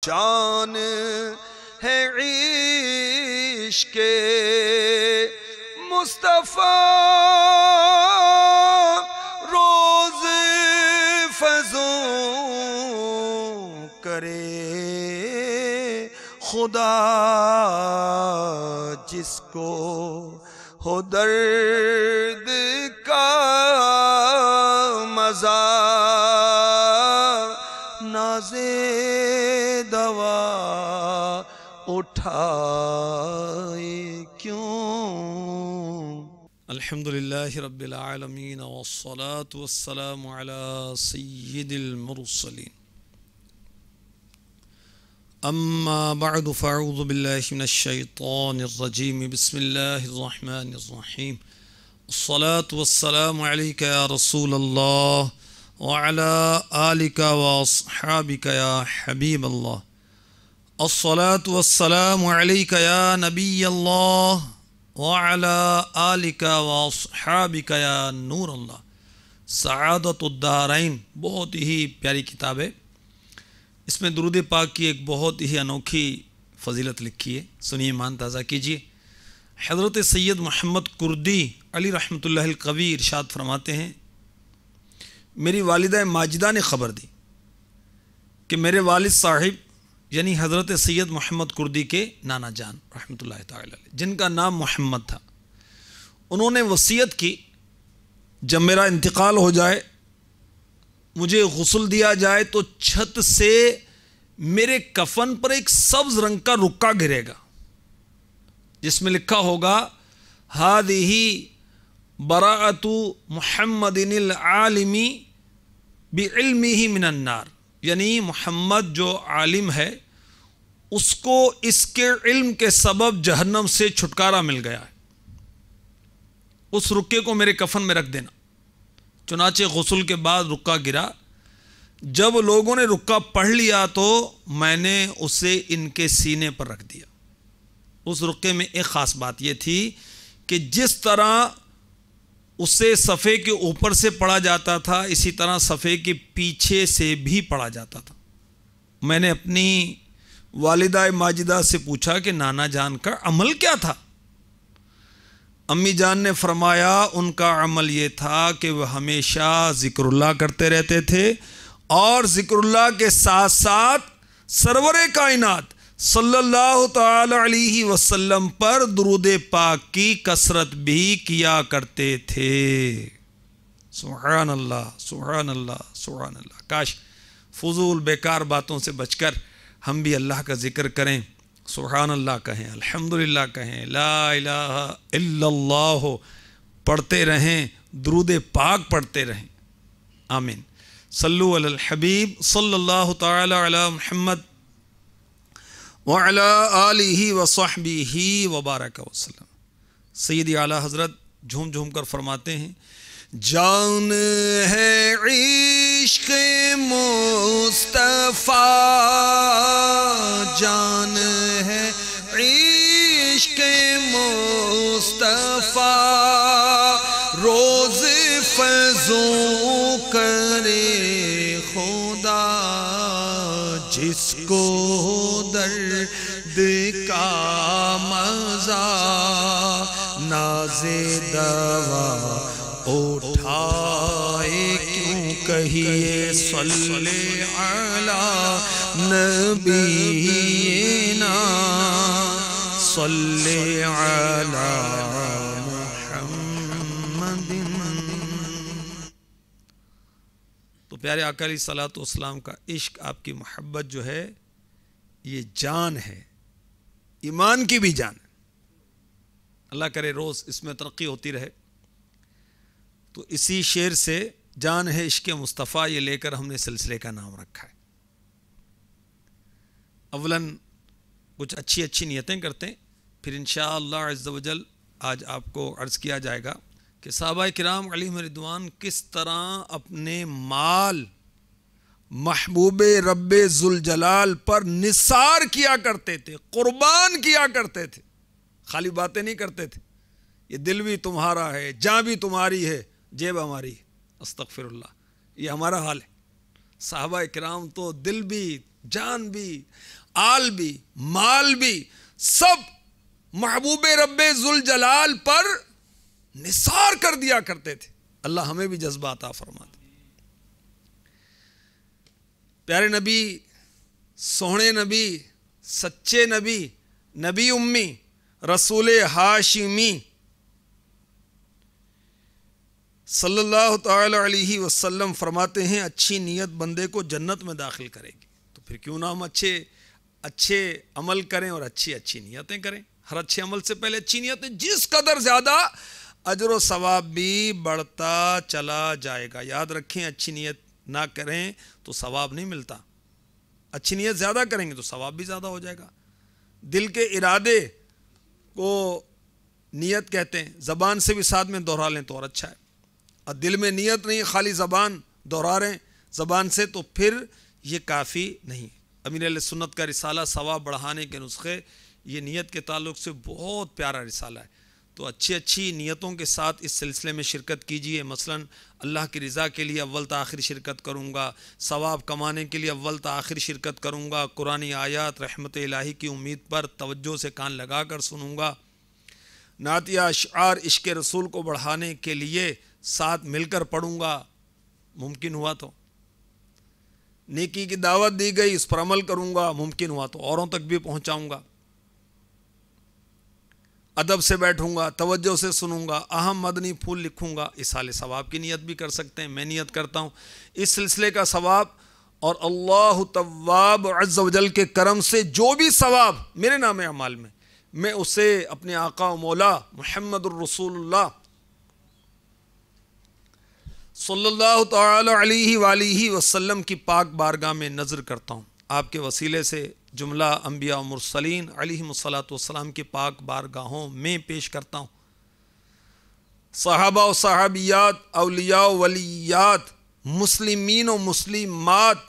جان ہے عشق مصطفیٰ روز فضوں کرے خدا جس کو ہو درد کا مزہ نازے دوا اٹھائے کیوں۔ الحمدللہ رب العالمین والصلاة والسلام علی سید المرسلین، اما بعد فاعوذ باللہ من الشیطان الرجیم، بسم اللہ الرحمن الرحیم، الصلاة والسلام علیک یا رسول اللہ وعلی آلک واصحابک یا حبیب اللہ، الصلاة والسلام علیک یا نبی اللہ وعلی آلک واصحابک یا نور اللہ۔ سعادت الدارین بہت ہی پیاری کتاب ہے، اس میں درود پاک کی ایک بہت ہی انوکھی فضیلت لکھی ہے، سنیے ایمان تازہ کیجیے۔ حضرت سید محمد کردی علی رحمۃ اللہ القوی ارشاد فرماتے ہیں، میری والدہ ماجدہ نے خبر دی کہ میرے والد صاحب یعنی حضرت سید محمد کردی کے نانا جان رحمۃ اللہ تعالی علیہ، جن کا نام محمد تھا، انہوں نے وصیت کی جب میرا انتقال ہو جائے مجھے غسل دیا جائے تو چھت سے میرے کفن پر ایک سبز رنگ کا رکا گرے گا جس میں لکھا ہوگا ہذہ براءۃ محمد العالم بعلمہ من النار، یعنی محمد جو عالم ہے اس کو اس کے علم کے سبب جہنم سے چھٹکارا مل گیا ہے، اس رکے کو میرے کفن میں رکھ دینا۔ چنانچہ غسل کے بعد رکا گرا، جب لوگوں نے رکا پڑھ لیا تو میں نے اسے ان کے سینے پر رکھ دیا۔ اس رکے میں ایک خاص بات یہ تھی کہ جس طرح اسے صفحے کے اوپر سے پڑھا جاتا تھا اسی طرح صفحے کے پیچھے سے بھی پڑھا جاتا تھا۔ میں نے اپنی والدہ ماجدہ سے پوچھا کہ نانا جان کا عمل کیا تھا؟ امی جان نے فرمایا ان کا عمل یہ تھا کہ وہ ہمیشہ ذکر اللہ کرتے رہتے تھے اور ذکر اللہ کے ساتھ ساتھ سرور کائنات صلی اللہ تعالی علیہ وسلم پر درود پاک کی کثرت بھی کیا کرتے تھے۔ سبحان اللہ سبحان اللہ سبحان اللہ۔ کاش فضول بیکار باتوں سے بچ کر ہم بھی اللہ کا ذکر کریں، سبحان اللہ کہیں، الحمدللہ کہیں، لا الہ الا اللہ پڑھتے رہیں، درود پاک پڑھتے رہیں۔ آمین۔ صلو علی الحبیب صلی اللہ تعالی علی محمد وعلی آلہ وصحبہ وبارک وسلم۔ سیدی اعلیٰ حضرت جھوم جھوم کر فرماتے ہیں، جان ہے عشق مصطفیٰ، جان ہے عشق مصطفیٰ، روز فضوں کرے خدا جس کو درد کا مزہ ناز دوا اٹھائے کیوں کہیے صلی علی نبینا صلی علی محمد۔ تو پیارے آقا علیہ الصلوۃ والسلام کا عشق، آپ کی محبت جو ہے یہ جان ہے، ایمان کی بھی جان ہے۔ اللہ کرے روز اس میں ترقی ہوتی رہے۔ تو اسی شعر سے جان ہے عشق مصطفیٰ یہ لے کر ہم نے سلسلے کا نام رکھا ہے۔ اولاً کچھ اچھی نیتیں کرتے ہیں، پھر انشاءاللہ عز و جل آج آپ کو عرض کیا جائے گا کہ صحابہ کرام علیہم رضوان کس طرح اپنے مال محبوب رب ذوالجلال پر نثار کیا کرتے تھے، قربان کیا کرتے تھے، خالی باتیں نہیں کرتے تھے۔ یہ دل بھی تمہارا ہے، جاں بھی تمہاری ہے، جیب ہماری ہے، استغفر اللہ، یہ ہمارا حال ہے۔ صحابہ کرام تو دل بھی جان بھی، آل بھی، مال بھی، سب محبوب رب ذوالجلال پر نثار کر دیا کرتے تھے۔ اللہ ہمیں بھی جذبہ عطا فرما دے۔ پیارے نبی، سوہنے نبی، سچے نبی، نبی امی، رسول ہاشمی صلی اللہ تعالی علیہ وسلم فرماتے ہیں اچھی نیت بندے کو جنت میں داخل کرے گی۔ تو پھر کیوں نہ ہم اچھے عمل کریں اور اچھی نیتیں کریں۔ ہر اچھے عمل سے پہلے اچھی نیتیں، جس قدر زیادہ اجر و ثواب بھی بڑھتا چلا جائے گا۔ یاد رکھیں، اچھی نیت نہ کریں تو ثواب نہیں ملتا، اچھی نیت زیادہ کریں گے تو ثواب بھی زیادہ ہو جائے گا۔ دل کے ارادے کو نیت کہتے ہیں، زبان سے بھی ساتھ میں دہرا لیں تو اور اچھا ہے۔ اور دل میں نیت نہیں، خالی زبان دہرا رہے ہیں زبان سے، تو پھر یہ کافی نہیں۔ امیر اہل سنت کا رسالہ ثواب بڑھانے کے نسخے، یہ نیت کے تعلق سے بہت پیارا رسالہ ہے۔ تو اچھی نیتوں کے ساتھ اس سلسلے میں شرکت کیجئے۔ مثلا اللہ کی رضا کے لیے اول تا آخر شرکت کروں گا، ثواب کمانے کے لیے اول تا آخر شرکت کروں گا، قرآنی آیات رحمت الہی کی امید پر توجہ سے کان لگا کر سنوں گا، نعتیہ اشعار عشق رسول کو بڑھانے کے لیے ساتھ مل کر پڑھوں گا، ممکن ہوا تو نیکی کی دعوت دی گئی اس پر عمل کروں گا، ممکن ہوا تو اوروں تک بھی پہنچاؤں گا، ادب سے بیٹھوں گا، توجہ سے سنوں گا، اہم مدنی پھول لکھوں گا۔ اصال ثواب کی نیت بھی کر سکتے ہیں، میں نیت کرتا ہوں اس سلسلے کا ثواب، اور اللہ تواب عز و جل کے کرم سے جو بھی ثواب میرے نام اعمال میں اسے اپنے آقا و مولا محمد الرسول اللہ صلی اللہ تعالی علیہ وآلہ وسلم کی پاک بارگاہ میں نظر کرتا ہوں۔ آپ کے وسیلے سے جملہ انبیاء و مرسلین علیہم الصلاۃ والسلام کی پاک بارگاہوں میں پیش کرتا ہوں، صحابہ و صحابیات، اولیاء و ولیات، مسلمین و مسلمات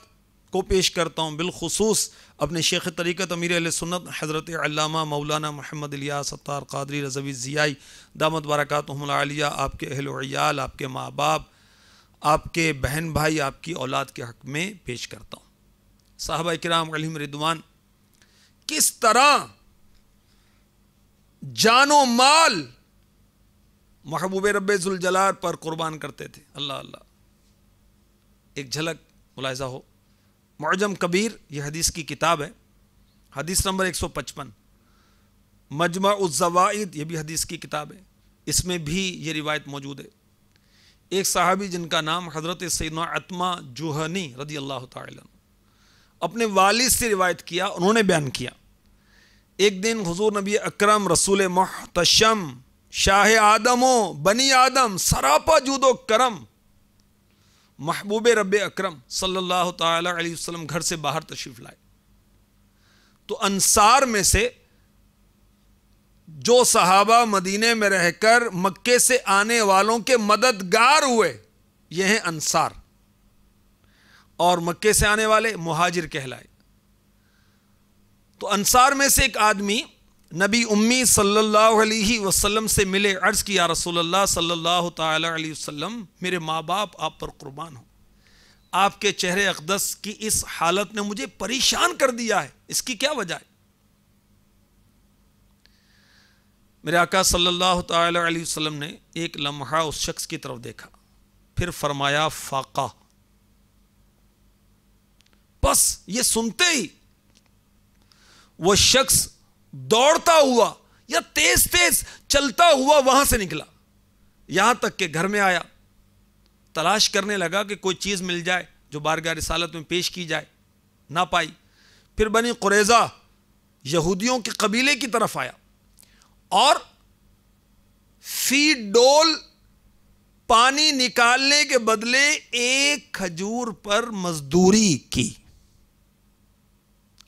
کو پیش کرتا ہوں، بالخصوص اپنے شیخ طریقت امیر اہل سنت حضرت علامہ مولانا محمد الیاس ستار قادری رضوی زیائی دامت برکاتہم العالیہ، آپ کے اہل و عیال، آپ کے ماں باپ، آپ کے بہن بھائی، آپ کی اولاد کے حق میں پیش کرتا ہوں۔ صحابہ کرام علیہم رضوان کس طرح جان و مال محبوب رب ذوالجلال پر قربان کرتے تھے۔ اللہ اللہ، ایک جھلک ملاحظہ ہو۔ معجم کبیر یہ حدیث کی کتاب ہے، حدیث نمبر 155، مجمع الزوائد یہ بھی حدیث کی کتاب ہے، اس میں بھی یہ روایت موجود ہے۔ ایک صحابی جن کا نام حضرت سیدنا عتمہ جوہنی رضی اللہ تعالی عنہ، اپنے والد سے روایت کیا، انہوں نے بیان کیا، ایک دن حضور نبی اکرم رسول محتشم شاہ آدم و بنی آدم سراپا جود و کرم محبوب رب اکرم صلی اللہ تعالی علیہ وسلم گھر سے باہر تشریف لائے، تو انصار میں سے جو صحابہ مدینے میں رہ کر مکے سے آنے والوں کے مددگار ہوئے یہ ہیں انصار، اور مکے سے آنے والے مہاجر کہلائے۔ تو انصار میں سے ایک آدمی نبی امی صلی اللہ علیہ وسلم سے ملے، عرض کی یا رسول اللہ صلی اللہ تعالی علیہ وسلم، میرے ماں باپ آپ پر قربان ہوں، آپ کے چہرے اقدس کی اس حالت نے مجھے پریشان کر دیا ہے، اس کی کیا وجہ ہے؟ میرے آقا صلی اللہ تعالی علیہ وسلم نے ایک لمحہ اس شخص کی طرف دیکھا، پھر فرمایا فاقہ۔ بس یہ سنتے ہی وہ شخص دوڑتا ہوا یا تیز تیز چلتا ہوا وہاں سے نکلا، یہاں تک کہ گھر میں آیا، تلاش کرنے لگا کہ کوئی چیز مل جائے جو بارگاہ رسالت میں پیش کی جائے، نہ پائی۔ پھر بنی قریظہ یہودیوں کے قبیلے کی طرف آیا اور فی ڈول پانی نکالنے کے بدلے ایک کھجور پر مزدوری کی،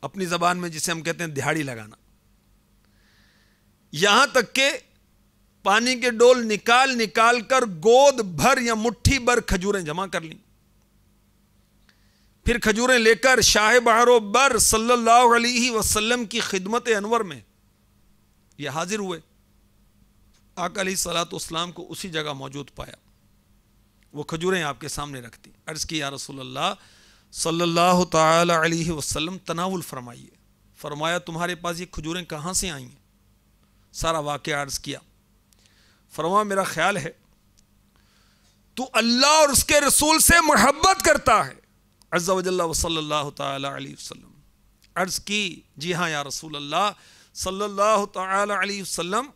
اپنی زبان میں جسے ہم کہتے ہیں دہاڑی لگانا، یہاں تک کہ پانی کے ڈول نکال کر گود بھر یا مٹھی بھر کھجوریں جمع کر لیں، پھر کھجوریں لے کر شاہ بحر و بر صلی اللہ علیہ وسلم کی خدمت انور میں یہ حاضر ہوئے۔ آقا علیہ الصلوۃ والسلام کو اسی جگہ موجود پایا، وہ کھجوریں آپ کے سامنے رکھتی، عرض کی یا رسول اللہ صلی اللہ تعالی علیہ وسلم تناول فرمائیے. فرمایا تمہارے پاس یہ کھجوریں کہاں سے آئیں؟ سارا واقعہ عرض کیا. فرمایا میرا خیال ہے تو اللہ اور اس کے رسول سے محبت کرتا ہے عز و جل و صلی اللہ تعالی علیہ وسلم. عرض کی جی ہاں یا رسول اللہ صلی اللہ تعالی علیہ وسلم،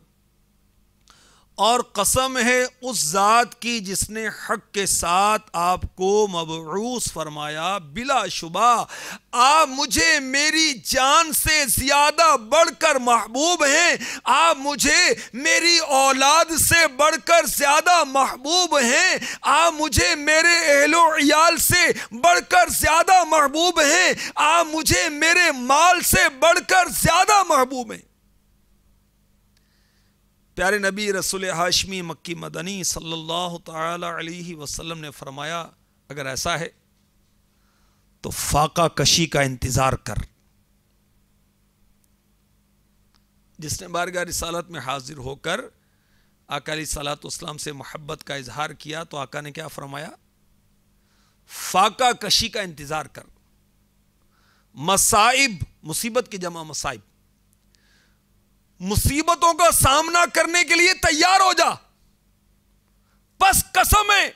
اور قسم ہے اس ذات کی جس نے حق کے ساتھ آپ کو مبعوث فرمایا، بلا شبہ آپ مجھے میری جان سے زیادہ بڑھ کر محبوب ہیں، آپ مجھے میری اولاد سے بڑھ کر زیادہ محبوب ہیں، آپ مجھے میرے اہل و عیال سے بڑھ کر زیادہ محبوب ہیں، آپ مجھے میرے مال سے بڑھ کر زیادہ محبوب ہیں. پیارے نبی رسول ہاشمی مکی مدنی صلی اللہ تعالی علیہ وسلم نے فرمایا اگر ایسا ہے تو فاقہ کشی کا انتظار کر. جس نے بارگاہ رسالت میں حاضر ہو کر آقا علیہ الصلوۃ والسلام سے محبت کا اظہار کیا تو آقا نے کیا فرمایا؟ فاقہ کشی کا انتظار کر. مصائب، مصیبت کی جمع مصائب، مصیبتوں کا سامنا کرنے کے لیے تیار ہو جا. پس قسم ہے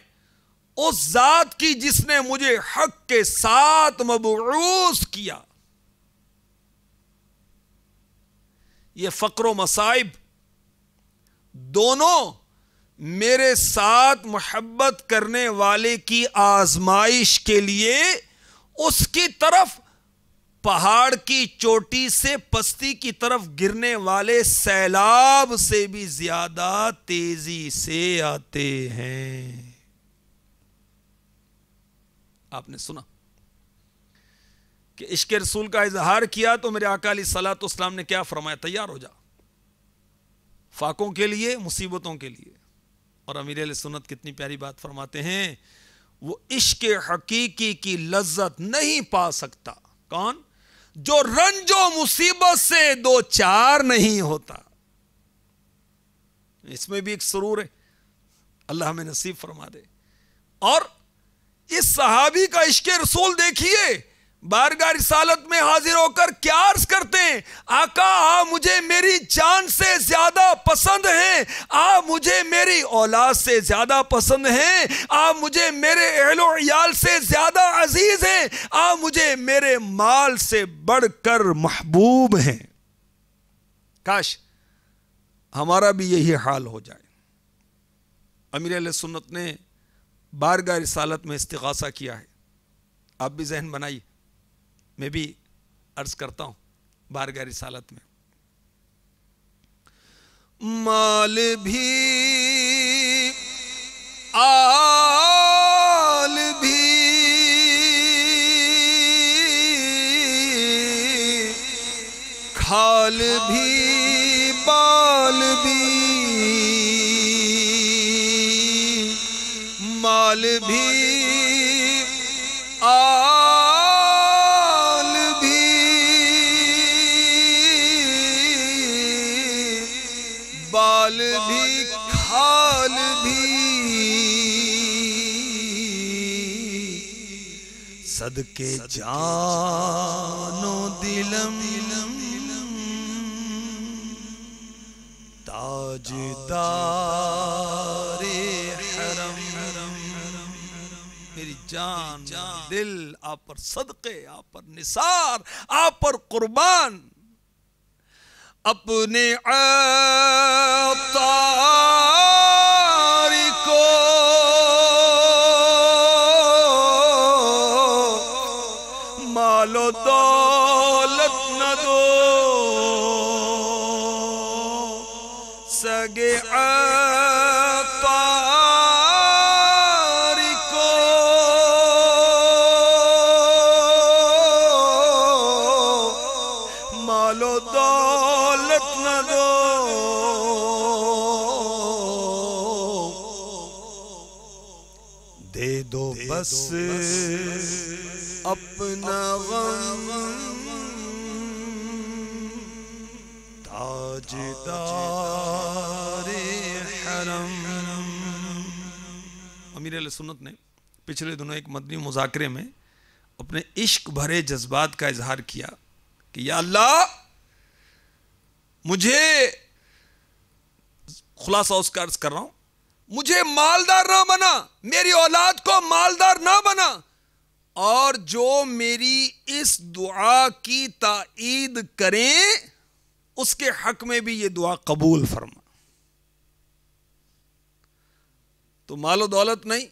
اس ذات کی جس نے مجھے حق کے ساتھ مبعوث کیا. یہ فقر و مصائب دونوں میرے ساتھ محبت کرنے والے کی آزمائش کے لیے اس کی طرف پہاڑ کی چوٹی سے پستی کی طرف گرنے والے سیلاب سے بھی زیادہ تیزی سے آتے ہیں. آپ نے سنا کہ عشق رسول کا اظہار کیا تو میرے آقا علیہ الصلوۃ والسلام نے کیا فرمایا؟ تیار ہو جا فاقوں کے لیے، مصیبتوں کے لیے. اور امیر اہل سنت کتنی پیاری بات فرماتے ہیں، وہ عشق حقیقی کی لذت نہیں پا سکتا کون؟ جو رنج و مصیبت سے دو چار نہیں ہوتا. اس میں بھی ایک سرور ہے، اللہ ہمیں نصیب فرما دے. اور اس صحابی کا عشق رسول دیکھیے، بارگاہ رسالت میں حاضر ہو کر کیا عرض کرتے ہیں؟ آقا آپ مجھے میری جان سے زیادہ پسند ہیں، آپ مجھے میری اولاد سے زیادہ پسند ہیں، آپ مجھے میرے اہل و عیال سے زیادہ عزیز ہیں، آپ مجھے میرے مال سے بڑھ کر محبوب ہیں. کاش ہمارا بھی یہی حال ہو جائے. امیر اہل سنت نے بارگاہ رسالت میں استغاثہ کیا ہے. آپ بھی ذہن بنائیے، میں بھی عرض کرتا ہوں بارگاہ رسالت میں. مال بھی آل بھی کھال بھی بال بھی، مال بھی آل بھی بال بھی کھال بھی، صدقے جان و دلم تاجدار حرم. میری جان دل آپ پر صدقے، آپ پر نثار، آپ پر قربان. اپنے عطار کو مال و دولت نہ دو، سگے عطار کو مال و دولت نہ دو. دے دو بس اپنا غم تاجدار حرم. امیر علیہ سنت نے پچھلے دنوں ایک مدنی مذاکرے میں اپنے عشق بھرے جذبات کا اظہار کیا کہ یا اللہ مجھے، خلاصہ اس کا عرض کر رہا ہوں، مجھے مالدار نہ بنا، میری اولاد کو مالدار نہ بنا، اور جو میری اس دعا کی تائید کریں اس کے حق میں بھی یہ دعا قبول فرما۔ تو مال و دولت نہیں،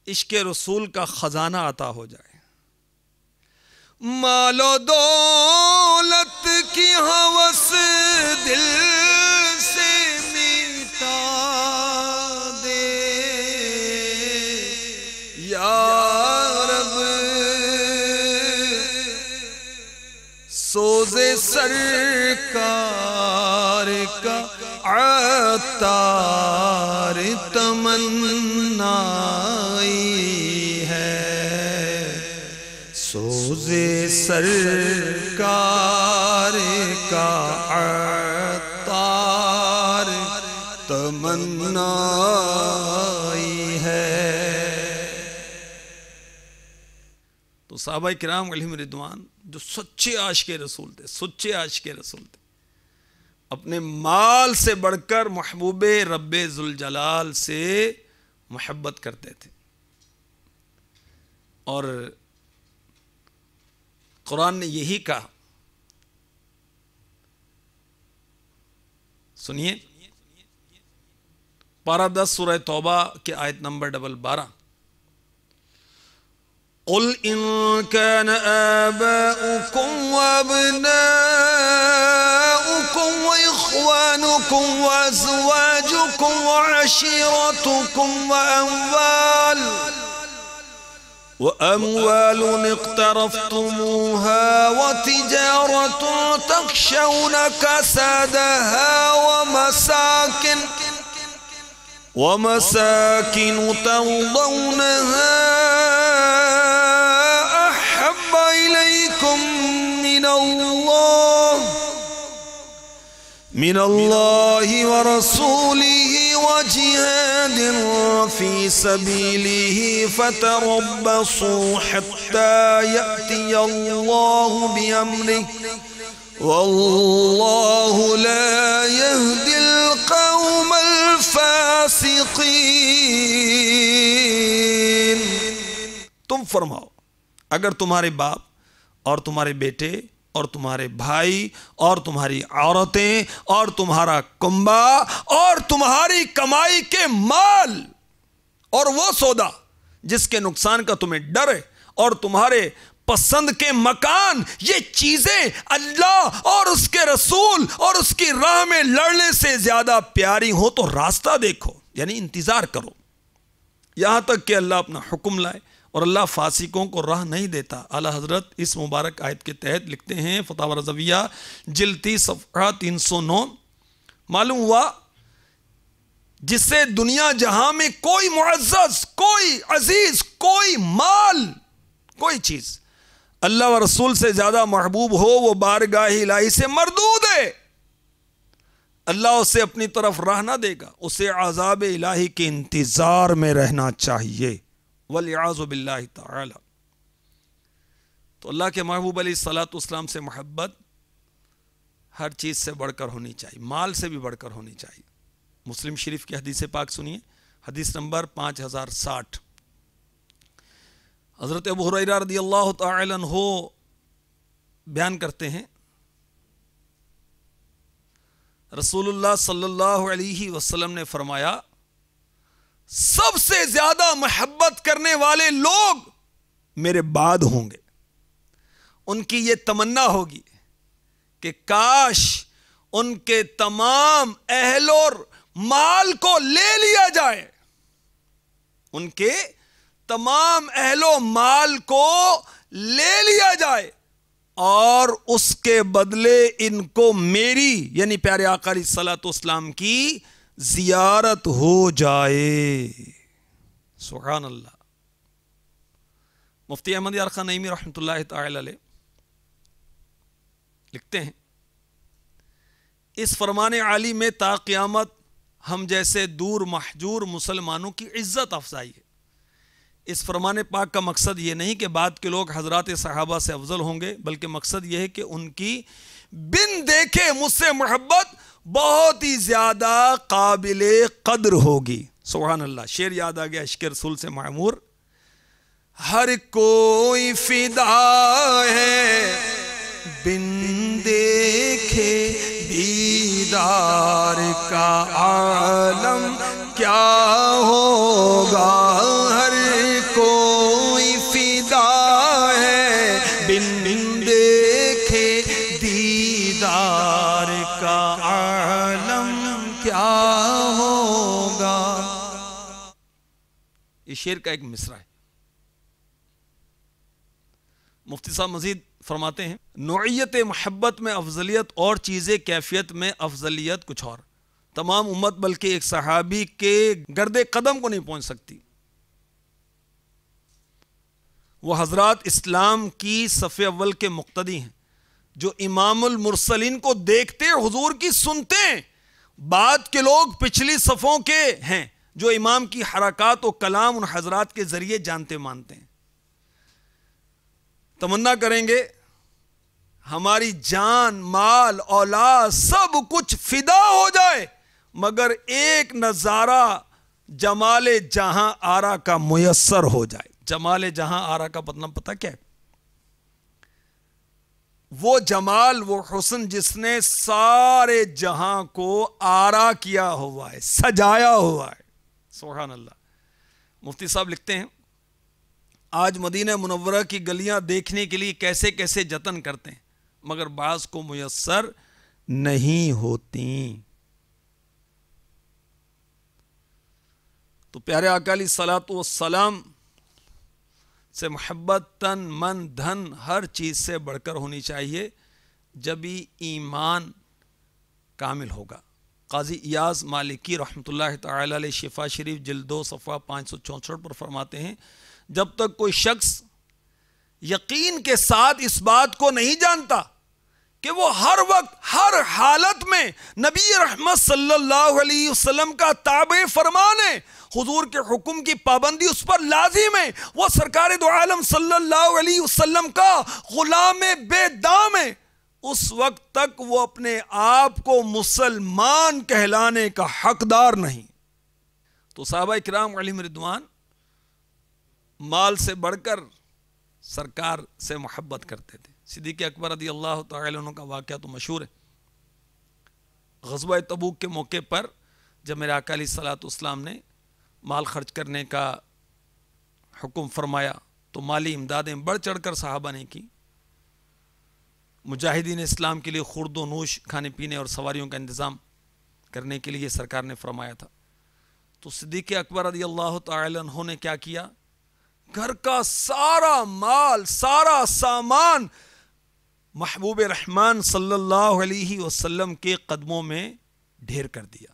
عشق رسول کا خزانہ عطا ہو جائے۔ مال و دولت کی ہوس دل سے مٹا دے یا رب، سوز سرکار کا عطار تمنائی ہے، سوز سرکار کا عطار تمنائی ہے۔ تو صحابہ کرام علیہم رضوان جو سچے عاشق رسول تھے، سچے عاشق رسول تھے، اپنے مال سے بڑھ کر محبوب رب ذوالجلال سے محبت کرتے تھے۔ اور قرآن نے یہی کہا، سنیے پارہ 10 سورہ توبہ کے آیت نمبر 12۔ قل ان كان آباؤكم وابناؤكم واخوانكم وازواجكم وعشيرتكم واموال اقترفتموها وتجارة تخشون كسادها ومساكن ترضونها أحب إليكم من الله ورسوله وجهاد في سبيله فتربصوا حتى يأتي الله بأمره والله لا يهدي القوم الفاسقين۔ تم فرماؤ، اگر تمہارے باپ اور تمہارے بیٹے اور تمہارے بھائی اور تمہاری عورتیں اور تمہارا کنبہ اور تمہاری کمائی کے مال اور وہ سودا جس کے نقصان کا تمہیں ڈر ہے اور تمہارے پسند کے مکان، یہ چیزیں اللہ اور اس کے رسول اور اس کی راہ میں لڑنے سے زیادہ پیاری ہو تو راستہ دیکھو، یعنی انتظار کرو یہاں تک کہ اللہ اپنا حکم لائے، اور اللہ فاسقوں کو راہ نہیں دیتا۔ اعلیٰ حضرت اس مبارک آیت کے تحت لکھتے ہیں فتاوی رضویہ جلد 30 صفحہ 309، معلوم ہوا جسے دنیا جہاں میں کوئی معزز، کوئی عزیز، کوئی مال، کوئی چیز اللہ و رسول سے زیادہ محبوب ہو، وہ بارگاہ الہی سے مردود ہے، اللہ اسے اپنی طرف راہ نہ دے گا، اسے عذاب الہی کے انتظار میں رہنا چاہیے، والعیاذ باللہ تعالی۔ تو اللہ کے محبوب علیہ الصلوۃ والسلام سے محبت ہر چیز سے بڑھ کر ہونی چاہیے، مال سے بھی بڑھ کر ہونی چاہیے۔ مسلم شریف کی حدیث پاک سنیے، حدیث نمبر 5060۔ حضرت ابو ہریرہ رضی اللہ تعالی عنہ بیان کرتے ہیں، رسول اللہ صلی اللہ علیہ وسلم نے فرمایا، سب سے زیادہ محبت کرنے والے لوگ میرے بعد ہوں گے۔ ان کی یہ تمنا ہوگی کہ کاش ان کے تمام اہل اور مال کو لے لیا جائے، ان کے تمام اہل و مال کو لے لیا جائے اور اس کے بدلے ان کو میری یعنی پیارے آقا علیہ الصلوۃ والسلام کی زیارت ہو جائے۔ سبحان اللہ۔ مفتی احمد یار خان نعیمی رحمۃ اللہ تعالی علیہ لکھتے ہیں، اس فرمان عالی میں تا قیامت ہم جیسے دور محجور مسلمانوں کی عزت افزائی ہے، اس فرمان پاک کا مقصد یہ نہیں کہ بعد کے لوگ حضرات صحابہ سے افضل ہوں گے، بلکہ مقصد یہ ہے کہ ان کی بن دیکھے مجھ سے محبت بہت ہی زیادہ قابل قدر ہوگی۔ سبحان اللہ، شعر یاد آ گیا عشق رسول سے معمور، ہر کوئی فدا ہے بن دیکھے دیدار کا عالم کیا ہوگا، ہر کوئی فدا ہے بن دیکھے دیدار کا عالم کیا ہوگا۔ یہ شعر کا ایک مصرع ہے۔ مفتی صاحب مزید فرماتے ہیں، نوعیت محبت میں افضلیت اور چیزیں کیفیت میں افضلیت کچھ اور، تمام امت بلکہ ایک صحابی کے گرد قدم کو نہیں پہنچ سکتی۔ وہ حضرات اسلام کی صف اول کے مقتدی ہیں، جو امام المرسلین کو دیکھتے حضور کی سنتے ہیں۔ بعد کے لوگ پچھلی صفوں کے ہیں، جو امام کی حرکات و کلام ان حضرات کے ذریعے جانتے مانتے ہیں۔ تمنا کریں گے ہماری جان، مال، اولاد سب کچھ فدا ہو جائے، مگر ایک نظارہ جمال جہاں آرا کا میسر ہو جائے۔ جمال جہاں آرا کا پتہ کیا ہے؟ وہ جمال، وہ حسن جس نے سارے جہاں کو آرا کیا ہوا ہے، سجایا ہوا ہے۔ سبحان اللہ۔ مفتی صاحب لکھتے ہیں، آج مدینہ منورہ کی گلیاں دیکھنے کے لیے کیسے کیسے جتن کرتے ہیں، مگر بعض کو میسر نہیں ہوتی۔ تو پیارے آقا علیہ الصلوۃ والسلام سے محبت تن، من، دھن، ہر چیز سے بڑھ کر ہونی چاہیے، جب ہی ایمان کامل ہوگا۔ قاضی ایاز مالکی رحمۃ اللہ تعالی علیہ شفا شریف جلد 2 صفحہ 564 پر فرماتے ہیں، جب تک کوئی شخص یقین کے ساتھ اس بات کو نہیں جانتا کہ وہ ہر وقت ہر حالت میں نبی رحمت صلی اللہ علیہ وسلم کا تابع فرمان ہے، حضور کے حکم کی پابندی اس پر لازم ہے، وہ سرکار دو عالم صلی اللہ علیہ وسلم کا غلام بے دام ہے، اس وقت تک وہ اپنے آپ کو مسلمان کہلانے کا حقدار نہیں۔ تو صحابہ کرام علیہم رضوان مال سے بڑھ کر سرکار سے محبت کرتے تھے۔ صدیق اکبر رضی اللہ تعالی عنہ کا واقعہ تو مشہور ہے۔ غزوہ تبوک کے موقع پر جب میرے آقا علیہ الصلوۃ والسلام نے مال خرچ کرنے کا حکم فرمایا تو مالی امدادیں بڑھ چڑھ کر صحابہ نے کی۔ مجاہدین اسلام کے لیے خورد و نوش، کھانے پینے اور سواریوں کا انتظام کرنے کے لیے سرکار نے فرمایا تھا۔ تو صدیق اکبر رضی اللہ تعالی عنہ نے کیا کیا؟ گھر کا سارا مال، سارا سامان محبوب رحمان صلی اللہ علیہ وسلم کے قدموں میں ڈھیر کر دیا۔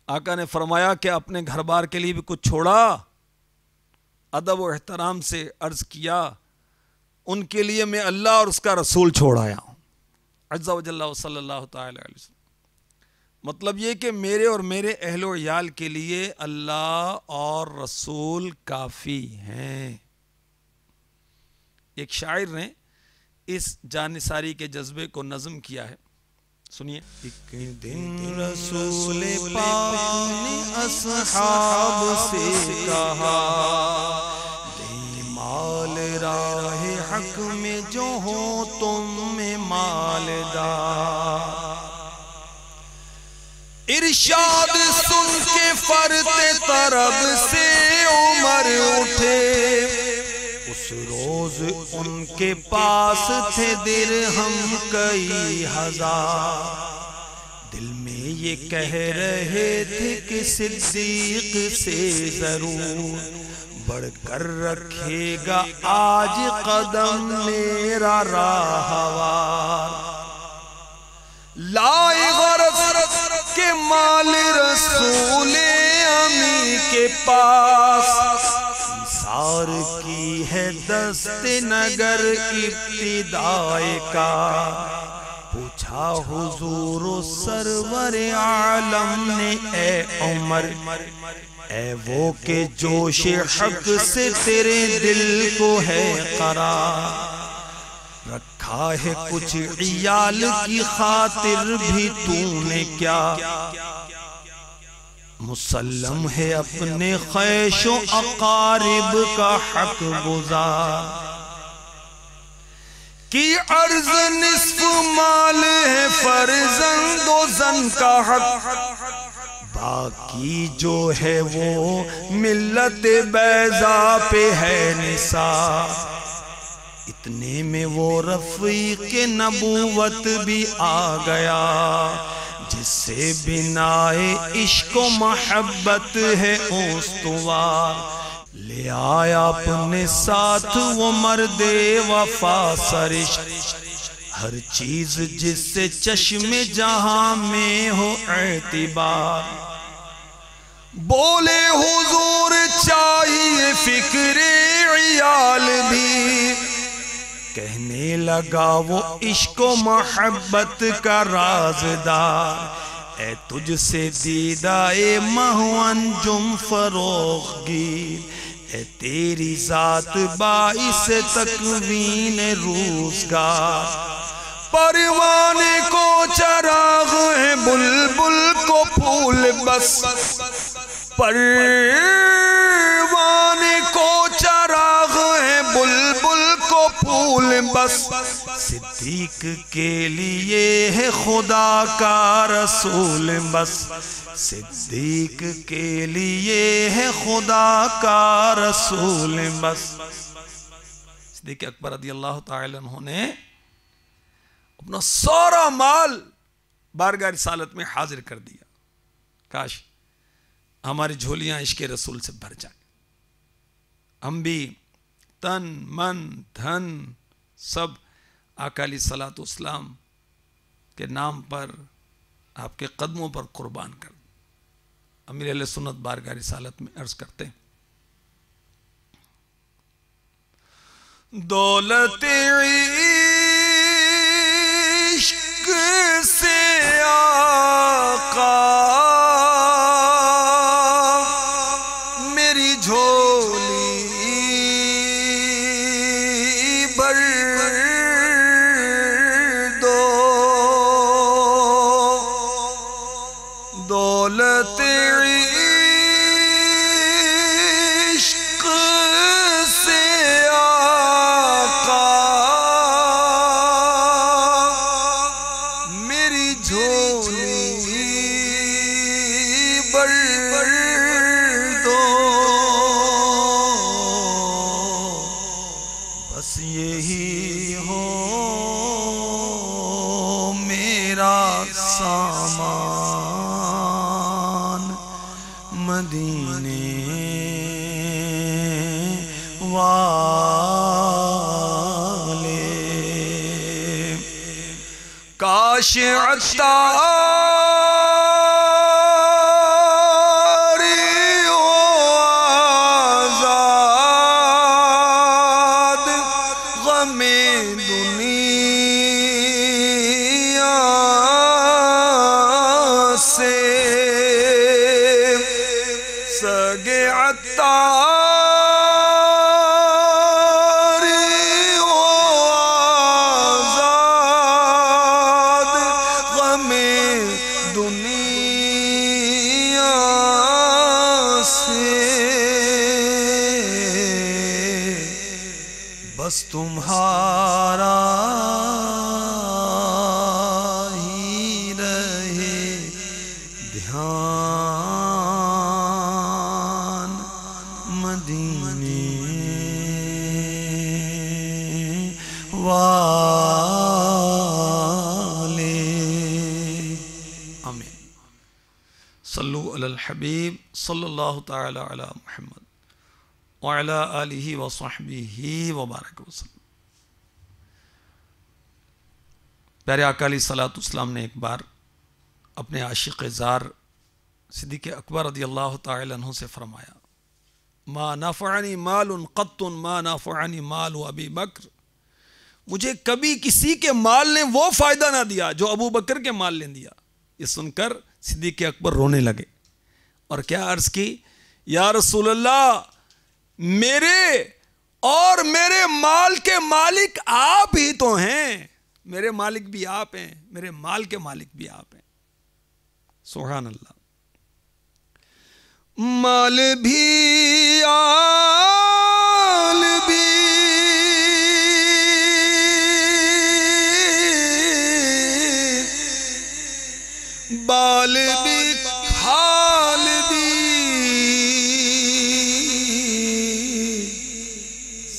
آقا نے فرمایا کہ اپنے گھر بار کے لیے بھی کچھ چھوڑا؟ ادب و احترام سے عرض کیا، ان کے لیے میں اللہ اور اس کا رسول چھوڑ آیا ہوں، عز و جل صلی اللہ تعالی علیہ وسلم۔ مطلب یہ کہ میرے اور میرے اہل و عیال کے لیے اللہ اور رسول کافی ہیں۔ ایک شاعر نے اس جانثاری کے جذبے کو نظم کیا ہے، سنیے۔ ایک دن رسول پاک نے اصحاب سے کہا، دے مال راہ حق میں جو ہو تم میں مالدار۔ ارشاد سن کے فرط طرب سے عمر اٹھے، اس روز ان کے پاس تھے درہم کئی ہزار۔ دل میں یہ کہہ رہے تھے کہ صدیق سے ضرور بڑھ کر رکھے گا آج قدم میرا راہوار۔ لائے غرض کے مال رسول امی کے پاس، ایثار کی ہے دست نگر ابتدائے کا۔ پوچھا حضور و سرور عالم نے، اے عمر اے وہ کہ جوش حق سے تیرے دل کو ہے قرار، رکھا ہے کچھ عیال کی خاطر بھی تو نے کیا، مسلم ہے اپنے خیش و اقارب کا حق گزار، کی عرض نصف مال ہے فرزند و زن کا حق، باقی جو ہے وہ ملت بیضا پہ ہے نثار، اتنے میں وہ رفیق نبوت بھی آ گیا، جس سے بنائے عشق و محبت ہے استوار، لے آیا اپنے ساتھ وہ مرد وفا سرشت، ہر چیز جس سے چشم جہاں میں ہو اعتبار، بولے حضور چاہیے فکر عیال بھی، کہنے لگا وہ عشق و محبت کا رازدار، اے تجھ سے دیدہ مہو انجم فروغ گیر، اے تیری ذات باعث تکوین روزگار، پروانے کو چراغ ہے بلبل کو پھول بس، پروانے کو چراغ ہے بلبل کو پھول بس، صدیق کے لیے ہے خدا کا رسول بس، صدیق کے لیے ہے خدا کا رسول بس۔ صدیق اکبر رضی اللہ تعالی عنہ نے اپنا سارا مال بارگاہ رسالت میں حاضر کر دیا، کاش ہماری جھولیاں عشق رسول سے بھر جائیں، ہم بھی تن من دھن سب آقا علیہ الصلوۃ والسلام کے نام پر آپ کے قدموں پر قربان کر دیں۔ امیر اہل سنت بارگاہ رسالت میں عرض کرتے ہیں، دولت عشق سے آقا میری جھولی بھر دو، دولت عشق سے آقا میری جھولی بھر دو، بس یہی ہو میرا سامان، مدینے والے، کاش عطاری و آزاد، غم دنیا سے سگے عطاری و آزاد، غم دنیا سے بس تمہارا ہی رہے دھیان، مدینے والے۔ آمین۔ صلو علی الحبیب صلی اللہ تعالی علی محمد وعلی آلہ وصحبہ وبارک وسلم۔ پیارے آقا علیہ الصلوۃ والسلام نے ایک بار اپنے عاشق زار صدیق اکبر رضی اللہ تعالی عنہ سے فرمایا، ما نفعنی مال قط ما نفعنی مال ابی بکر، مجھے کبھی کسی کے مال نے وہ فائدہ نہ دیا جو ابو بکر کے مال نے دیا۔ یہ سن کر صدیق اکبر رونے لگے اور کیا عرض کی یا رسول اللہ میرے اور میرے مال کے مالک آپ ہی تو ہیں، میرے مالک بھی آپ ہیں، میرے مال کے مالک بھی آپ ہیں۔ سبحان اللہ۔ مال بھی آل بھی بال بھی حال بھی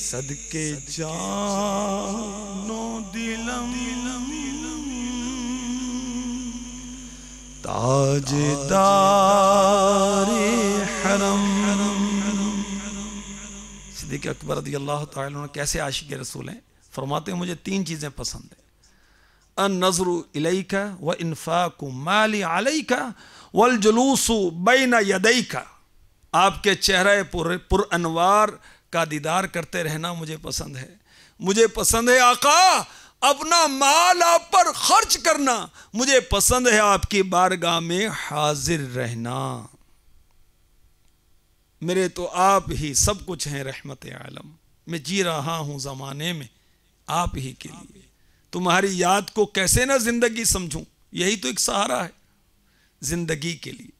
صدقے جانو دلم تاجدار حرم۔ صدیق اکبر رضی اللہ تعالیٰ عنہ کیسے عاشق رسول ہیں، فرماتے ہیں مجھے 3 چیزیں پسند ہیں، النظر الیک وانفاق مالی علیک والجلوس بین یدیک، آپ کے چہرے پر انوار کا دیدار کرتے رہنا مجھے پسند ہے۔ مجھے پسند ہے آقا اپنا مال آپ پر خرچ کرنا، مجھے پسند ہے آپ کی بارگاہ میں حاضر رہنا۔ میرے تو آپ ہی سب کچھ ہیں رحمت عالم، میں جی رہا ہوں زمانے میں آپ ہی کے لیے، تمہاری یاد کو کیسے نہ زندگی سمجھوں، یہی تو ایک سہارا ہے زندگی کے لیے۔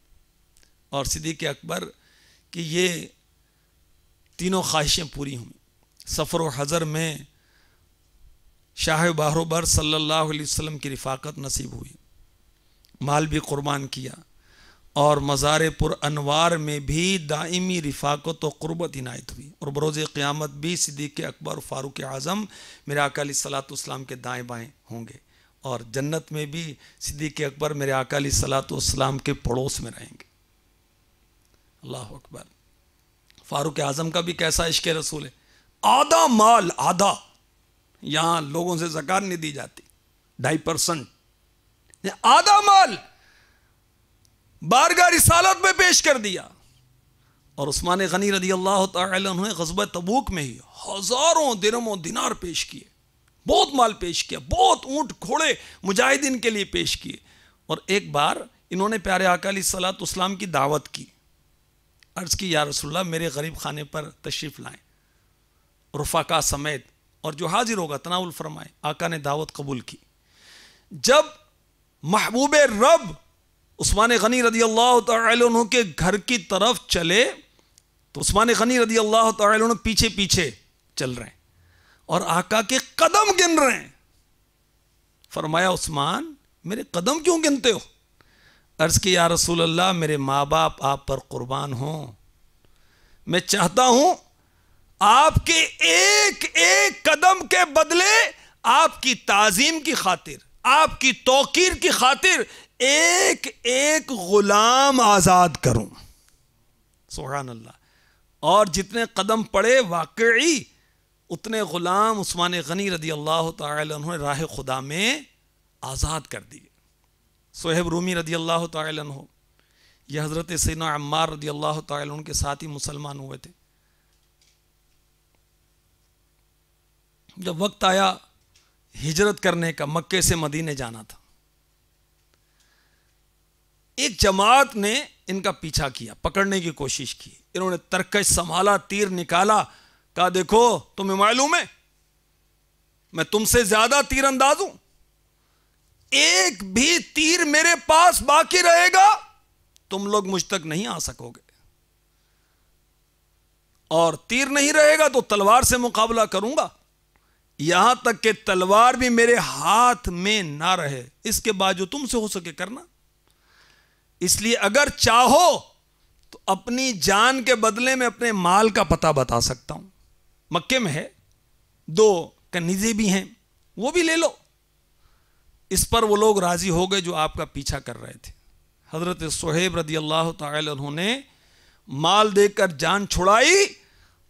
اور صدیق اکبر کی یہ تینوں خواہشیں پوری ہوئیں۔ سفر و حضر میں شاہ بحر و بر صلی اللہ علیہ وسلم کی رفاقت نصیب ہوئی، مال بھی قربان کیا، اور مزار پر انوار میں بھی دائمی رفاقت و قربت عنایت ہوئی، اور بروز قیامت بھی صدیق اکبر فاروق اعظم میرے آقا علیہ الصلوۃ والسلام کے دائیں بائیں ہوں گے، اور جنت میں بھی صدیق اکبر میرے آقا علیہ الصلوۃ والسلام کے پڑوس میں رہیں گے۔ اللہ اکبر۔ فاروق اعظم کا بھی کیسا عشق رسول ہے، آدھا مال، آدھا، یہاں لوگوں سے زکات نہیں دی جاتی، 2.5%، آدھا مال بارگاہ رسالت میں پیش کر دیا۔ اور عثمان غنی رضی اللہ تعالی عنہ نے غزوہ تبوک میں ہی ہزاروں درہم و دینار پیش کیے، بہت مال پیش کیا، بہت اونٹ گھوڑے مجاہدین کے لیے پیش کیے۔ اور ایک بار انہوں نے پیارے آقا علیہ الصلوۃ والسلام کی دعوت کی، عرض کی یا رسول اللہ میرے غریب خانے پر تشریف لائیں رفقا سمیت، اور جو حاضر ہوگا تناول فرمائے۔ آقا نے دعوت قبول کی۔ جب محبوب رب عثمان غنی رضی اللہ تعالی عنہ کے گھر کی طرف چلے تو عثمان غنی رضی اللہ تعالی عنہ پیچھے پیچھے چل رہے ہیں اور آقا کے قدم گن رہے ہیں۔ فرمایا عثمان میرے قدم کیوں گنتے ہو؟ عرض کی یا رسول اللہ میرے ماں باپ آپ پر قربان ہوں، میں چاہتا ہوں آپ کے ایک ایک قدم کے بدلے آپ کی تعظیم کی خاطر، آپ کی توقیر کی خاطر ایک ایک غلام آزاد کروں۔ سبحان اللہ۔ اور جتنے قدم پڑے واقعی اتنے غلام عثمان غنی رضی اللہ تعالی عنہ نے راہ خدا میں آزاد کر دیے۔ صہیب رومی رضی اللہ تعالی عنہ یہ حضرت سیدنا عمار رضی اللہ تعالی عنہ کے ساتھ ہی مسلمان ہوئے تھے۔ جب وقت آیا ہجرت کرنے کا، مکے سے مدینے جانا تھا، ایک جماعت نے ان کا پیچھا کیا، پکڑنے کی کوشش کی۔ انہوں نے ترکش سنبھالا، تیر نکالا، کہا دیکھو تمہیں معلوم ہے میں تم سے زیادہ تیر انداز ہوں، ایک بھی تیر میرے پاس باقی رہے گا تم لوگ مجھ تک نہیں آ سکو گے، اور تیر نہیں رہے گا تو تلوار سے مقابلہ کروں گا، یہاں تک کہ تلوار بھی میرے ہاتھ میں نہ رہے، اس کے بعد جو تم سے ہو سکے کرنا۔ اس لیے اگر چاہو تو اپنی جان کے بدلے میں اپنے مال کا پتہ بتا سکتا ہوں، مکے میں ہے، 2 کنیزیں بھی ہیں، وہ بھی لے لو۔ اس پر وہ لوگ راضی ہو گئے جو آپ کا پیچھا کر رہے تھے۔ حضرت صہیب رضی اللہ تعالی عنہ نے مال دے کر جان چھڑائی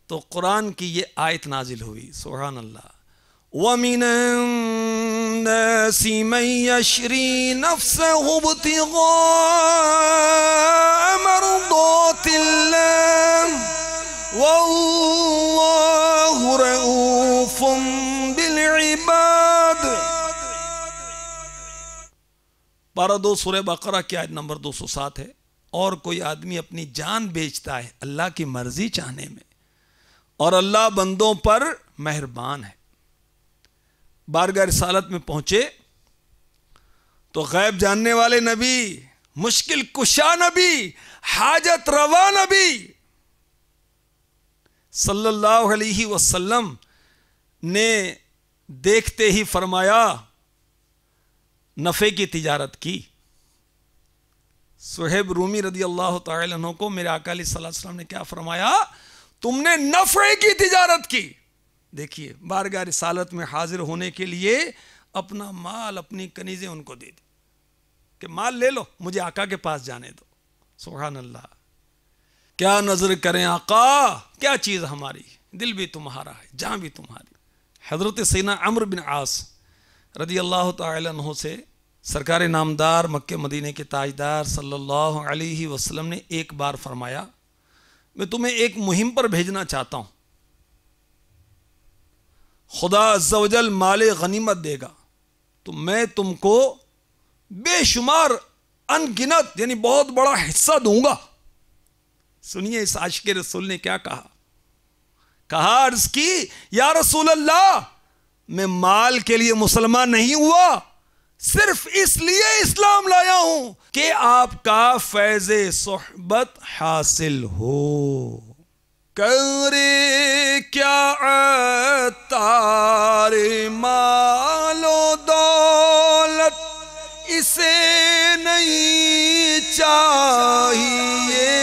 تو قرآن کی یہ آیت نازل ہوئی، سبحان اللہ۔ وَمِنَ النَّاسِ مَن يَشْرِي نَفْسَهُ ابْتِغَاءَ مَرْضَاتِ اللَّهِ وَاللَّهُ رَءُوفٌ بِالْعِبَادِ۔ پارہ 2 سورہ بقرہ کی آیت نمبر 207 ہے۔ اور کوئی آدمی اپنی جان بیچتا ہے اللہ کی مرضی چاہنے میں، اور اللہ بندوں پر مہربان ہے۔ بارگاہ رسالت میں پہنچے تو غیب جاننے والے نبی، مشکل کشا نبی، حاجت روا نبی صلی اللہ علیہ وسلم نے دیکھتے ہی فرمایا نفع کی تجارت کی۔ صہیب رومی رضی اللہ تعالی عنہ کو میرے آقا علیہ الصلوۃ والسلام نے کیا فرمایا؟ تم نے نفع کی تجارت کی۔ دیکھیے بارگاہ رسالت میں حاضر ہونے کے لیے اپنا مال، اپنی کنیزیں ان کو دے دی کہ مال لے لو، مجھے آقا کے پاس جانے دو۔ سبحان اللہ، کیا نظر کریں آقا، کیا چیز ہماری، دل بھی تمہارا ہے، جان بھی تمہاری۔ حضرت سیدنا عمرو بن عاص رضی اللہ تعالی عنہ سے سرکار نامدار مکہ مدینے کے تاجدار صلی اللہ علیہ وسلم نے ایک بار فرمایا میں تمہیں ایک مہم پر بھیجنا چاہتا ہوں، خدا عز و جل مال غنیمت دے گا تو میں تم کو بے شمار ان گنت یعنی بہت بڑا حصہ دوں گا۔ سنیے اس عاشق رسول نے کیا کہا، عرض کی یا رسول اللہ میں مال کے لیے مسلمان نہیں ہوا، صرف اس لیے اسلام لایا ہوں کہ آپ کا فیض صحبت حاصل ہو۔ کرے کیا عطار مال و دولت، اسے نہیں چاہیے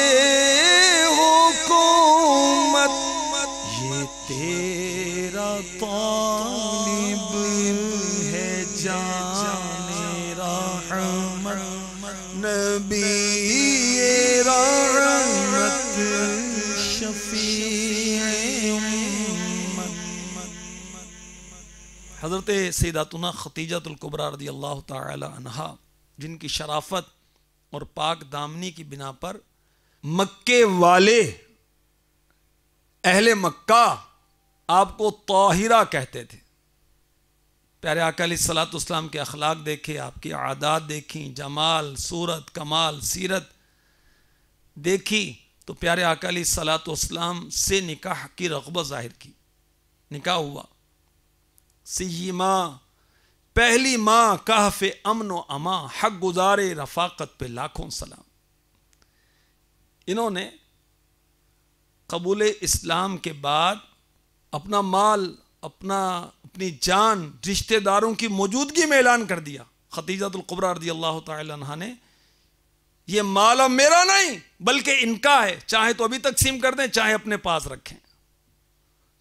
حکومت، یہ تیرا طالب ہے جان رحمت، نبی رحمت، شفیع امت۔ حضرت سیداتنا خدیجہ الکبریٰ رضی اللہ تعالی عنہا جن کی شرافت اور پاک دامنی کی بنا پر مکے والے اہل مکہ آپ کو طاہرہ کہتے تھے۔ پیارے آقا علیہ الصلوۃ والسلام کے اخلاق دیکھے، آپ کی عادات دیکھیں، جمال، صورت، کمال، سیرت دیکھی تو پیارے آقا علیہ الصلوۃ والسلام سے نکاح کی رغبت ظاہر کی۔ نکاح ہوا، سیما پہلی ماں کہف امن و اما، حق گزارے رفاقت پہ لاکھوں سلام۔ انہوں نے قبول اسلام کے بعد اپنا مال، اپنی جان رشتہ داروں کی موجودگی میں اعلان کر دیا۔ خدیجہ الکبریٰ رضی اللہ تعالی عنہا نے یہ مال اب میرا نہیں بلکہ ان کا ہے، چاہے تو ابھی تقسیم کر دیں، چاہے اپنے پاس رکھیں۔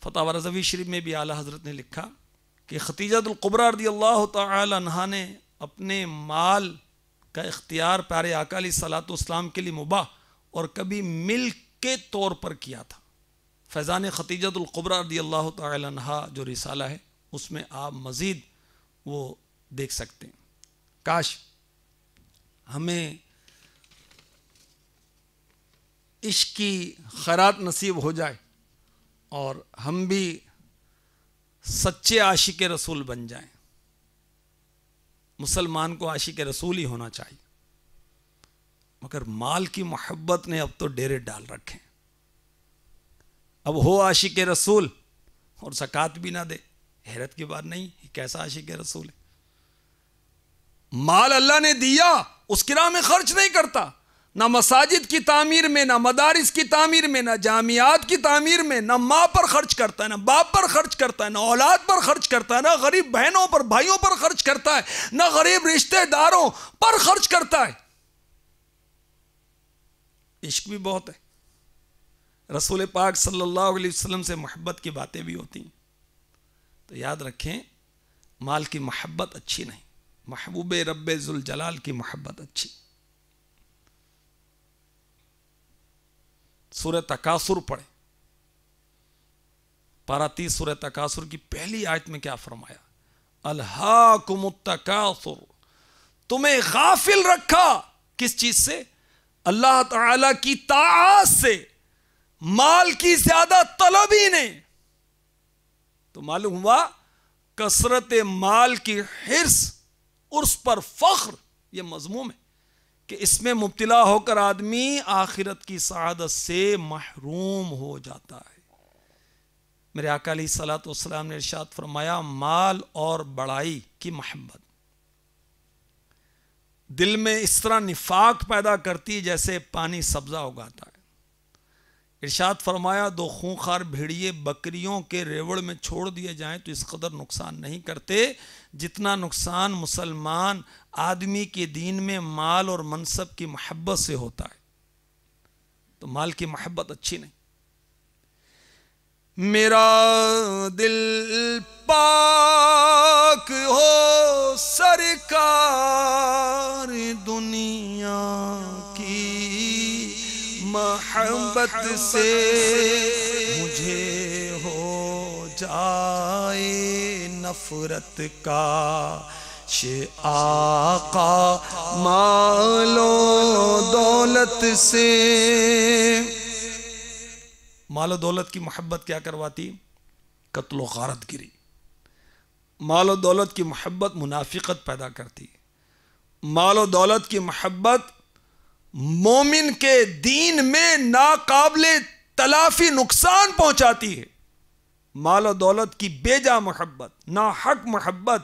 فتاوی رضوی شریف میں بھی اعلیٰ حضرت نے لکھا کہ خدیجہ الکبریٰ رضی اللہ تعالی عنہا نے اپنے مال کا اختیار پیارے آقا علیہ الصلوۃ والسلام کے لیے مباح اور کبھی ملک کے طور پر کیا تھا۔ فیضان خدیجہ الکبریٰ رضی اللہ تعالی عنہا جو رسالہ ہے اس میں آپ مزید وہ دیکھ سکتے ہیں۔ کاش ہمیں عشق کی خیرات نصیب ہو جائے اور ہم بھی سچے عاشق رسول بن جائیں۔ مسلمان کو عاشق رسول ہی ہونا چاہیے، مگر مال کی محبت نے اب تو ڈیرے ڈال رکھے ہیں۔ اب ہو عاشق رسول اور زکوٰۃ بھی نہ دے، حیرت کی بات نہیں، یہ کیسا عاشق رسول ہے؟ مال اللہ نے دیا، اس کی راہ میں خرچ نہیں کرتا، نہ مساجد کی تعمیر میں، نہ مدارس کی تعمیر میں، نہ جامعات کی تعمیر میں، نہ ماں پر خرچ کرتا ہے، نہ باپ پر خرچ کرتا ہے، نہ اولاد پر خرچ کرتا ہے، نہ غریب بہنوں پر، بھائیوں پر خرچ کرتا ہے، نہ غریب رشتہ داروں پر خرچ کرتا ہے۔ عشق بھی بہت ہے، رسول پاک صلی اللہ علیہ وسلم سے محبت کی باتیں بھی ہوتی ہیں، تو یاد رکھیں مال کی محبت اچھی نہیں، محبوب رب ذوالجلال کی محبت اچھی۔ سورہ تکاثر پڑھیں، پارہ 30 سورہ تکاثر کی پہلی آیت میں کیا فرمایا؟ الہاکم التکاثر، تمہیں غافل رکھا کس چیز سے؟ اللہ تعالی کی طاعت سے، مال کی زیادہ طلبی نے۔ تو معلوم ہوا کثرت مال کی حرص اور اس پر فخر یہ مذموم ہے کہ اس میں مبتلا ہو کر آدمی آخرت کی سعادت سے محروم ہو جاتا ہے۔ میرے آقا علیہ الصلوۃ والسلام نے ارشاد فرمایا مال اور بڑائی کی محبت دل میں اس طرح نفاق پیدا کرتی جیسے پانی سبزہ اگاتا ہے۔ ارشاد فرمایا دو خونخوار بھیڑیے بکریوں کے ریوڑ میں چھوڑ دیے جائیں تو اس قدر نقصان نہیں کرتے جتنا نقصان مسلمان آدمی کے دین میں مال اور منصب کی محبت سے ہوتا ہے۔ تو مال کی محبت اچھی نہیں۔ میرا دل پاک ہو سرکار دنیا کی محبت سے، مجھے ہو جائے نفرت کا آقا مال و دولت سے۔ مال و دولت کی محبت کیا کرواتی؟ قتل و غارت گری۔ مال و دولت کی محبت منافقت پیدا کرتی ہے۔ مال و دولت کی محبت مومن کے دین میں ناقابل تلافی نقصان پہنچاتی ہے۔ مال و دولت کی بیجا محبت، ناحق محبت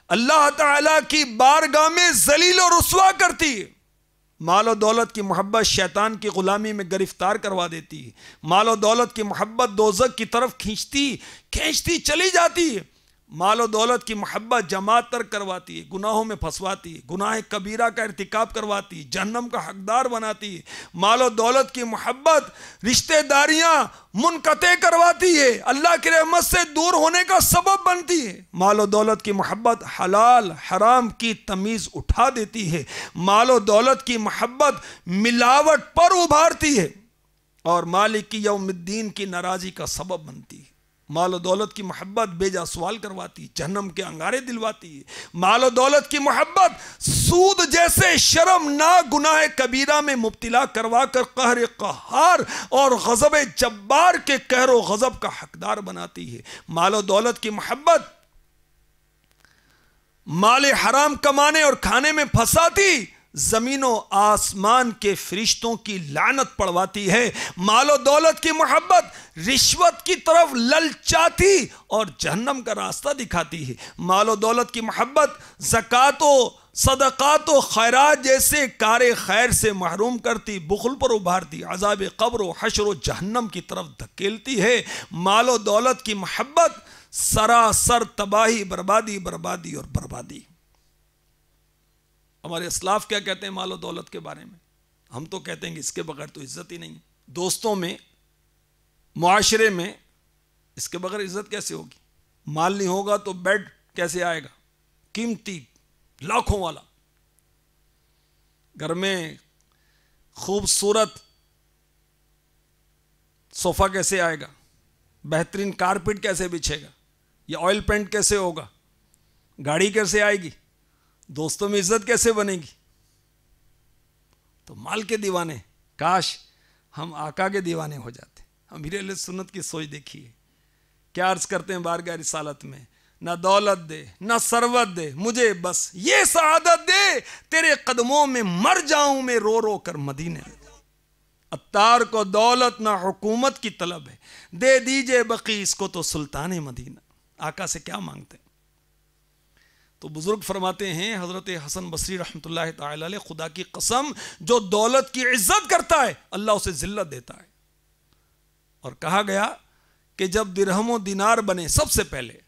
اللہ تعالیٰ کی بارگاہ میں ذلیل و رسوا کرتی ہے۔ مال و دولت کی محبت شیطان کی غلامی میں گرفتار کروا دیتی ہے۔ مال و دولت کی محبت دوزخ کی طرف کھینچتی چلی جاتی ہے۔ مال و دولت کی محبت جماعت ترک کرواتی ہے، گناہوں میں پھنسواتی ہے، گناہ کبیرہ کا ارتکاب کرواتی ہے، جہنم کا حقدار بناتی ہے۔ مال و دولت کی محبت رشتہ داریاں منقطع کرواتی ہے، اللہ کی رحمت سے دور ہونے کا سبب بنتی ہے۔ مال و دولت کی محبت حلال حرام کی تمیز اٹھا دیتی ہے۔ مال و دولت کی محبت ملاوٹ پر ابھارتی ہے اور مالک کی یوم الدین کی ناراضی کا سبب بنتی ہے۔ مال و دولت کی محبت بیجا سوال کرواتی، جہنم کے انگارے دلواتی ہے۔ مال و دولت کی محبت سود جیسے شرمناک گناہ کبیرہ میں مبتلا کروا کر قہر قہار اور غضب جبار کے قہر و غضب کا حقدار بناتی ہے۔ مال و دولت کی محبت مال حرام کمانے اور کھانے میں پھنساتی، زمین و آسمان کے فرشتوں کی لعنت پڑواتی ہے۔ مال و دولت کی محبت رشوت کی طرف للچاتی اور جہنم کا راستہ دکھاتی ہے۔ مال و دولت کی محبت زکوٰۃ و صدقات و خیرات جیسے کار خیر سے محروم کرتی، بخل پر ابھارتی، عذاب قبر و حشر و جہنم کی طرف دھکیلتی ہے۔ مال و دولت کی محبت سراسر تباہی، بربادی اور بربادی۔ ہمارے اسلاف کیا کہتے ہیں مال و دولت کے بارے میں؟ ہم تو کہتے ہیں کہ اس کے بغیر تو عزت ہی نہیں۔ دوستوں میں، معاشرے میں اس کے بغیر عزت کیسے ہوگی؟ مال نہیں ہوگا تو بیڈ کیسے آئے گا؟ قیمتی لاکھوں والا گھر میں خوبصورت صوفہ کیسے آئے گا؟ بہترین کارپیٹ کیسے بچھے گا؟ یا آئل پینٹ کیسے ہوگا؟ گاڑی کیسے آئے گی؟ دوستوں میں عزت کیسے بنے گی؟ تو مال کے دیوانے، کاش ہم آقا کے دیوانے ہو جاتے۔ امیر اہل سنت کی سوچ دیکھیے، کیا عرض کرتے ہیں بارگاہ رسالت میں؟ نہ دولت دے نہ ثروت دے، مجھے بس یہ سعادت دے، تیرے قدموں میں مر جاؤں میں رو رو کر مدینے میں۔ عطار کو دولت نہ حکومت کی طلب ہے، دے دیجئے بقی اس کو تو سلطان مدینہ۔ آقا سے کیا مانگتے ہیں؟ تو بزرگ فرماتے ہیں حضرت حسن بصری رحمۃ اللہ تعالی علیہ، خدا کی قسم جو دولت کی عزت کرتا ہے اللہ اسے ذلت دیتا ہے۔ اور کہا گیا کہ جب درہم و دینار بنے سب سے پہلے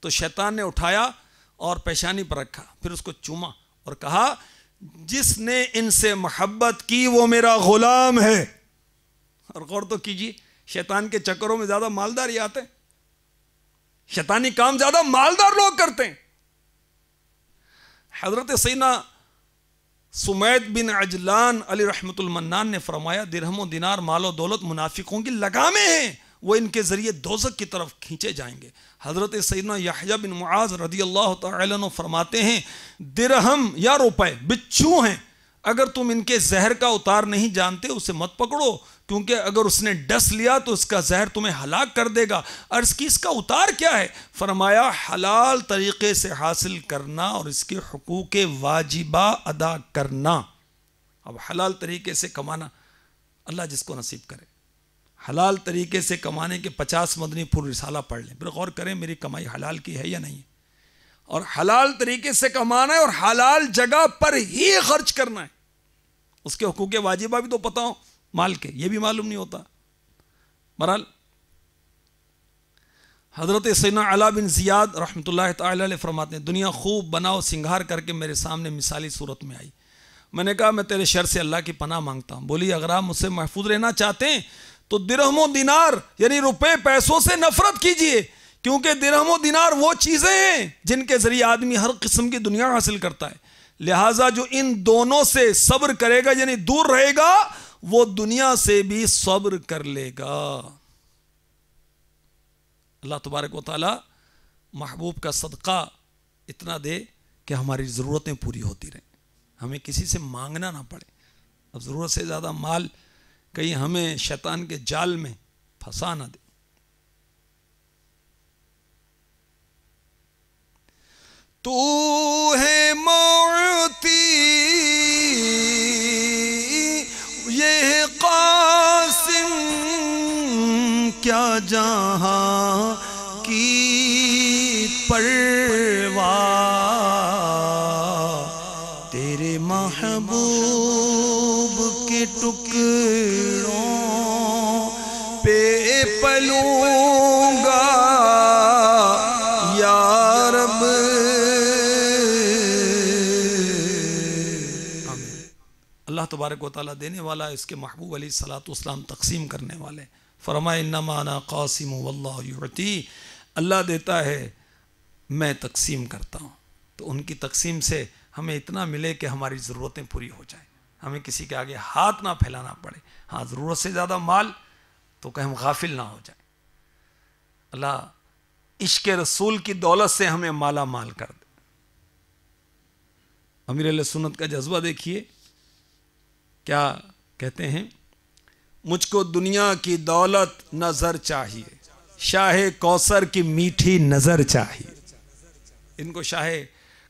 تو شیطان نے اٹھایا اور پیشانی پر رکھا، پھر اس کو چوما اور کہا جس نے ان سے محبت کی وہ میرا غلام ہے۔ اور غور تو کیجیے، شیطان کے چکروں میں زیادہ مالدار ہی آتے ہیں، شیطانی کام زیادہ مالدار لوگ کرتے ہیں۔ حضرت سیدنا سمید بن عجلان علی رحمت المنان نے فرمایا درہم و دینار مال و دولت منافقوں کی لگامیں ہیں، وہ ان کے ذریعے دوزخ کی طرف کھینچے جائیں گے۔ حضرت سیدنا یحییٰ بن معاذ رضی اللہ تعالی عنہ فرماتے ہیں درہم یا روپے بچھو ہیں، اگر تم ان کے زہر کا اتار نہیں جانتے اسے مت پکڑو، کیونکہ اگر اس نے ڈس لیا تو اس کا زہر تمہیں ہلاک کر دے گا۔ عرض کی اس کا اتار کیا ہے؟ فرمایا حلال طریقے سے حاصل کرنا اور اس کے حقوق واجبہ ادا کرنا۔ اب حلال طریقے سے کمانا اللہ جس کو نصیب کرے، حلال طریقے سے کمانے کے 50 مدنی پھول رسالہ پڑھ لیں، پھر غور کریں میری کمائی حلال کی ہے یا نہیں، اور حلال طریقے سے کمانا ہے اور حلال جگہ پر ہی خرچ کرنا ہے. اس کے حقوق واجبہ بھی تو پتہ ہو مال کے، یہ بھی معلوم نہیں ہوتا. بہرحال حضرت سیدنا علا بن زیاد رحمۃ اللہ تعالی علیہ فرماتے ہیں دنیا خوب بناؤ سنگھار کر کے میرے سامنے مثالی صورت میں آئی. میں نے کہا میں تیرے شر سے اللہ کی پناہ مانگتا ہوں. بولی اگر آپ مجھ سے محفوظ رہنا چاہتے ہیں تو درہم و دینار یعنی روپے پیسوں سے نفرت کیجئے، کیونکہ درہم و دینار وہ چیزیں ہیں جن کے ذریعے آدمی ہر قسم کی دنیا حاصل کرتا ہے. لہٰذا جو ان دونوں سے صبر کرے گا یعنی دور رہے گا وہ دنیا سے بھی صبر کر لے گا. اللہ تبارک و تعالی محبوب کا صدقہ اتنا دے کہ ہماری ضرورتیں پوری ہوتی رہیں، ہمیں کسی سے مانگنا نہ پڑے. اب ضرورت سے زیادہ مال کہیں ہمیں شیطان کے جال میں پھنسا نہ دے. تو ہے معطی یہ قاسم کیا جہاں کی پرواہ، تیرے محبوب کے ٹکڑوں پہ پلوں گا یا رب. اللہ تبارک و تعالیٰ دینے والا، اس کے محبوب علیہ الصلوۃ والسلام تقسیم کرنے والے. فرمائے انما انا قاسم واللہ یعطی، اللہ دیتا ہے میں تقسیم کرتا ہوں. تو ان کی تقسیم سے ہمیں اتنا ملے کہ ہماری ضرورتیں پوری ہو جائیں، ہمیں کسی کے آگے ہاتھ نہ پھیلانا پڑے. ہاں ضرورت سے زیادہ مال تو کہ ہم غافل نہ ہو جائیں. اللہ عشق رسول کی دولت سے ہمیں مالا مال کر دے. امیر اہل سنت کا جذبہ دیکھیے کیا کہتے ہیں، مجھ کو دنیا کی دولت نظر چاہیے، شاہ کوثر کی میٹھی نظر چاہیے. ان کو شاہ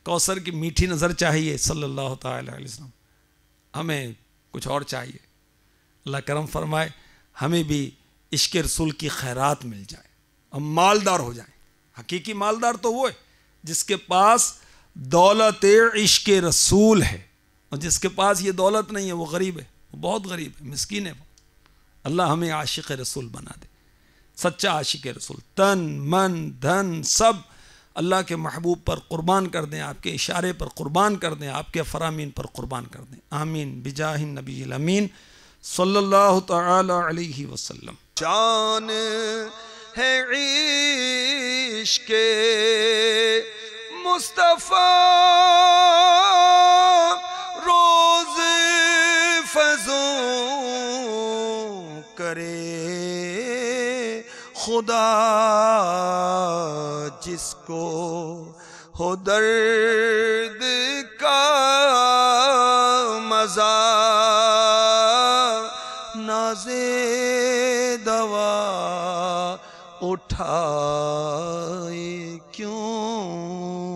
کوثر کی میٹھی نظر چاہیے صلی اللہ تعالی علیہ وسلم، ہمیں کچھ اور چاہیے. اللہ کرم فرمائے ہمیں بھی عشق رسول کی خیرات مل جائے، ہم مالدار ہو جائیں. حقیقی مالدار تو وہ ہے جس کے پاس دولت عشق رسول ہے، اور جس کے پاس یہ دولت نہیں ہے وہ غریب ہے، وہ بہت غریب ہے، مسکین ہے. اللہ ہمیں عاشق رسول بنا دے، سچا عاشق رسول، تن من دھن سب اللہ کے محبوب پر قربان کر دیں، آپ کے اشارے پر قربان کر دیں، آپ کے فرامین پر قربان کر دیں. آمین بجاہ النبی الامین صلی اللہ تعالی علیہ وسلم. شان ہے عشق مصطفیٰ روز فضوں کرے خدا، جس کو ہو درد کا مزہ نازے دوا اٹھائے کیوں